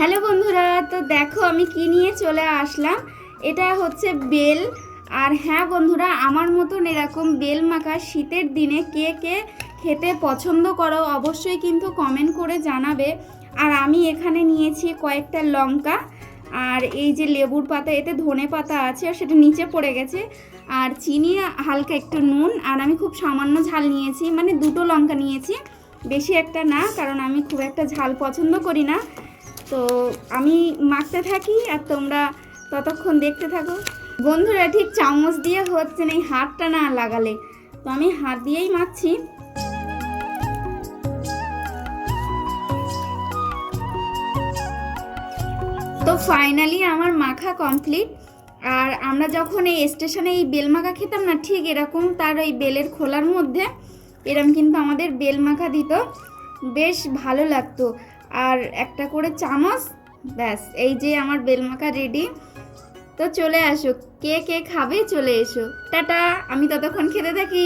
Hello বন্ধুরা, তো দেখো আমি কি নিয়ে চলে আসলাম। এটা হচ্ছে বেল। আর হ্যাঁ বন্ধুরা, আমার মতন এরকম বেল মাখা শীতের দিনে কে কে খেতে পছন্দ করো অবশ্যই কিন্তু কমেন্ট করে জানাবে। আর আমি এখানে নিয়েছি কয়েকটা লঙ্কা, আর এই যে লেবুর পাতা, এতে ধনে পাতা আছে আর সেটা নিচে পড়ে গেছে, আর চিনি, হালকা একটু নুন, আর আমি খুব সামান্য ঝাল নিয়েছি, মানে দুটো লঙ্কা নিয়েছি, বেশি একটা না, কারণ আমি খুব একটা ঝাল পছন্দ করি না। তো আমি মাখতে থাকি আর তোমরা ততক্ষণ দেখতে থাকো। বন্ধুরা, ঠিক চামচ দিয়ে হচ্ছে না, এই হাতটা না লাগালে, তো আমি হাত দিয়েই মাখছি। তো ফাইনালি আমার মাখা কমপ্লিট। আর আমরা যখন এই স্টেশনে এই বেল মাখা খেতাম না, ঠিক এরকম তার ওই বেলের খোলার মধ্যে এরম কিন্তু আমাদের বেল মাখা দিত, বেশ ভালো লাগতো। আর একটা করে চামচ, ব্যাস এই যে আমার বেল মাখা রেডি। তো চলে আসো, কে কে খাবে চলে এসো। টাটা, আমি ততক্ষণ খেতে থাকি।